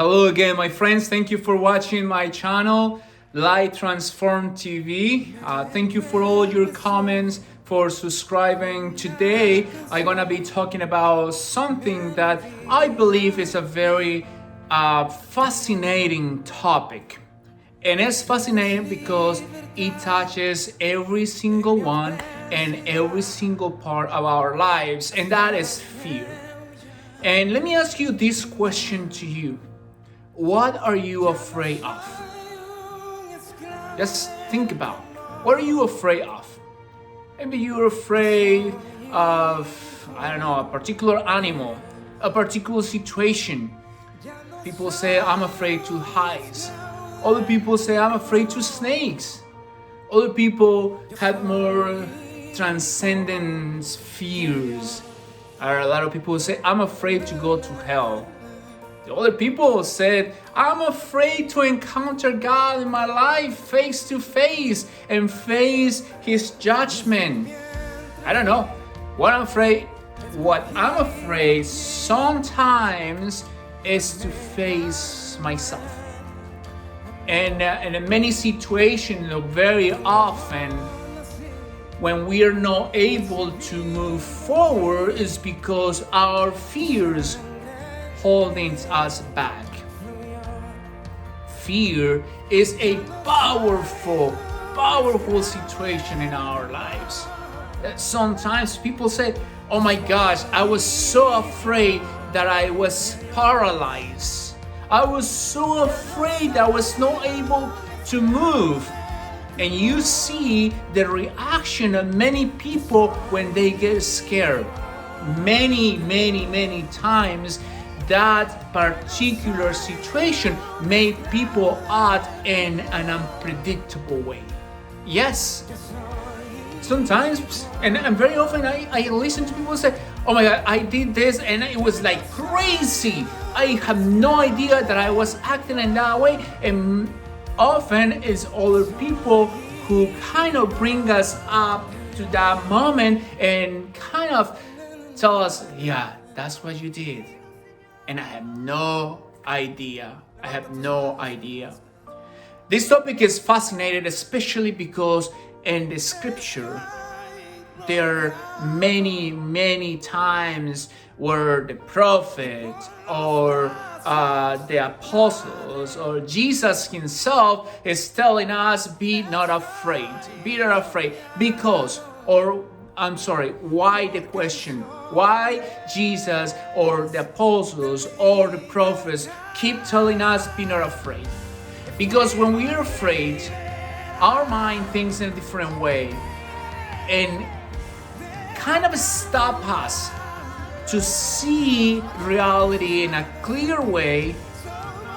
Hello again, my friends. Thank you for watching my channel, Light Transform TV. Thank you for all your comments, for subscribing. Today, I'm gonna be talking about something that I believe is a very fascinating topic. And it's fascinating because it touches every single one and every single part of our lives, and that is fear. And let me ask you this question to you. What are you afraid of? Just think about it. What are you afraid of? Maybe you're afraid of, I don't know, a particular animal, a particular situation. People say, I'm afraid to heights. Other people say, I'm afraid to snakes. Other people have more transcendent fears. A lot of people say, I'm afraid to go to hell. The other people said, I'm afraid to encounter God in my life face to face and face His judgment. I don't know. What I'm afraid sometimes is to face myself. And in many situations, very often, when we are not able to move forward, is because our fears holding us back. Fear is a powerful situation in our lives. Sometimes people say, oh my gosh, I was so afraid that I was paralyzed. I was so afraid that I was not able to move. And you see the reaction of many people when they get scared. Many times that particular situation made people act in an unpredictable way. Yes, sometimes, and very often I listen to people say, oh my God, I did this and it was like crazy. I have no idea that I was acting in that way. And often it's other people who kind of bring us up to that moment and kind of tell us, yeah, that's what you did. And I have no idea. This topic is fascinating, especially because in the scripture, there are many times where the prophet or the apostles or Jesus himself is telling us, be not afraid. Because, or I'm sorry, why the question? Why Jesus or the apostles or the prophets keep telling us, be not afraid? Because when we are afraid, our mind thinks in a different way and kind of stop us to see reality in a clear way,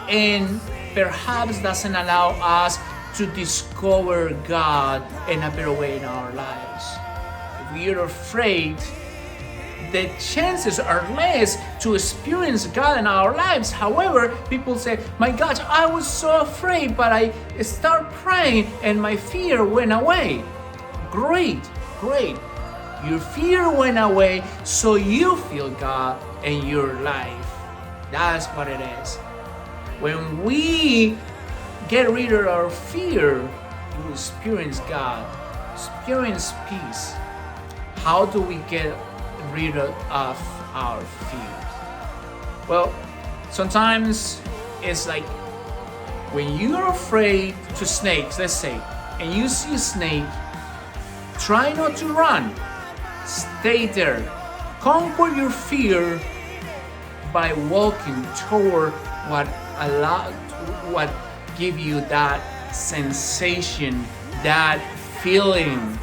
and perhaps doesn't allow us to discover God in a better way in our lives. If we are afraid, the chances are less to experience God in our lives. However, people say, my gosh, I was so afraid, but I start praying and my fear went away. Great. Your fear went away, so you feel God in your life. That's what it is. When we get rid of our fear, you experience God, experience peace. How do we get rid of our fears? Well, sometimes it's like when you're afraid to snakes, let's say, and you see a snake, try not to run. Stay there. Conquer your fear by walking toward what give you that sensation, that feeling.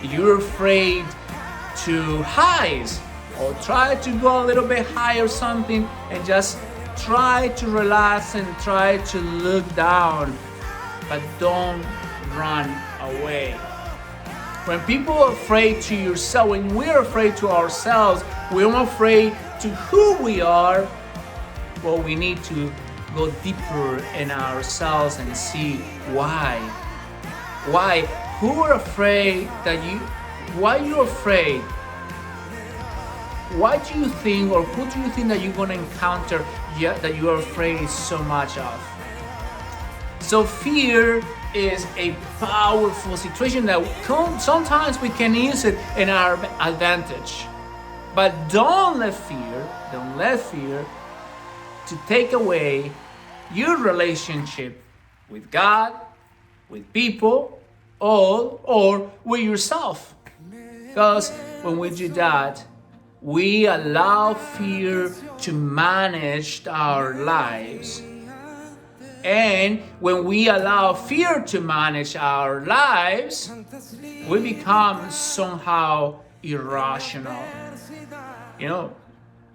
You're afraid to heights, or try to go a little bit higher or something and just try to relax and try to look down, but don't run away. When people are afraid to yourself, when we're afraid to ourselves, we're afraid to who we are, well, we need to go deeper in ourselves and see why. Who are afraid that why you're afraid? what do you think, or who do you think that you're going to encounter that you are afraid so much of? So fear is a powerful situation that sometimes we can use it in our advantage. But don't let fear to take away your relationship with God, with people, or with yourself. Because when we do that, we allow fear to manage our lives. And when we allow fear to manage our lives, we become somehow irrational. You know,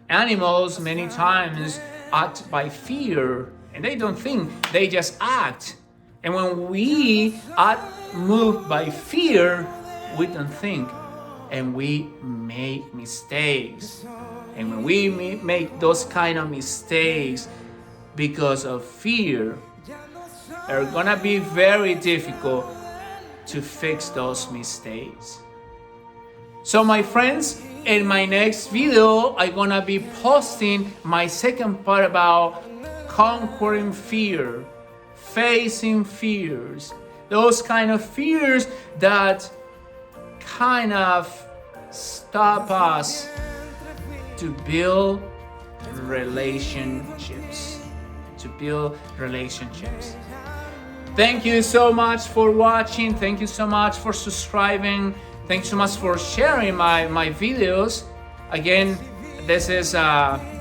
animals many times act by fear, and they don't think, they just act. And when we are moved by fear, we don't think, and we make mistakes. And when we make those kind of mistakes because of fear, are gonna be very difficult to fix those mistakes. So my friends, in my next video, I'm gonna be posting my second part about conquering fear, facing fears, those kind of fears that kind of stop us to build relationships. Thank you so much for watching. Thank you so much for subscribing. Thanks so much for sharing my videos. Again, this is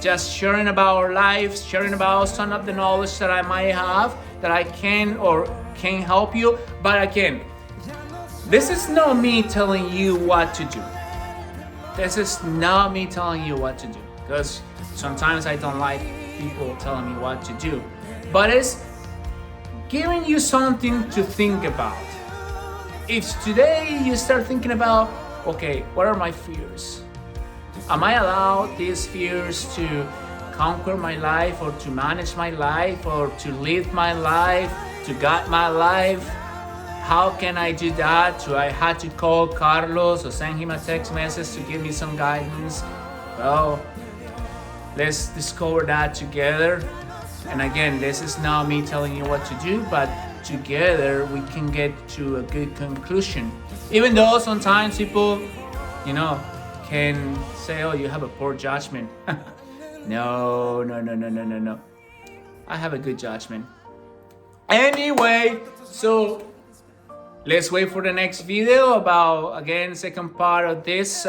just sharing about our lives, sharing about some of the knowledge that I might have, that I can help you. But again, this is not me telling you what to do. This is not me telling you what to do, because sometimes I don't like people telling me what to do. But it's giving you something to think about. If today you start thinking about, okay, what are my fears? Am I allowed these fears to conquer my life, or to manage my life, or to lead my life, to guide my life? How can I do that? Do I have to call Carlos or send him a text message to give me some guidance? Well, let's discover that together. And again, this is not me telling you what to do, but together we can get to a good conclusion. Even though sometimes people, can say, oh, you have a poor judgment. No. I have a good judgment. Anyway, so let's wait for the next video about, again, second part of this,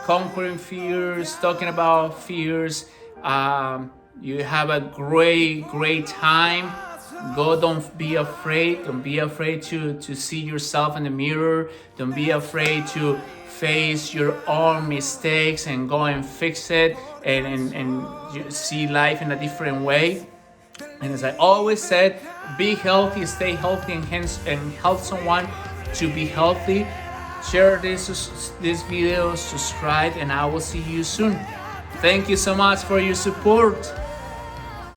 conquering fears, talking about fears. You have a great time. Go, don't be afraid. Don't be afraid to see yourself in the mirror. Don't be afraid to face your own mistakes and go and fix it, and you see life in a different way. And as I always said, be healthy, stay healthy, and help someone to be healthy. Share this video, subscribe, and I will see you soon. Thank you so much for your support.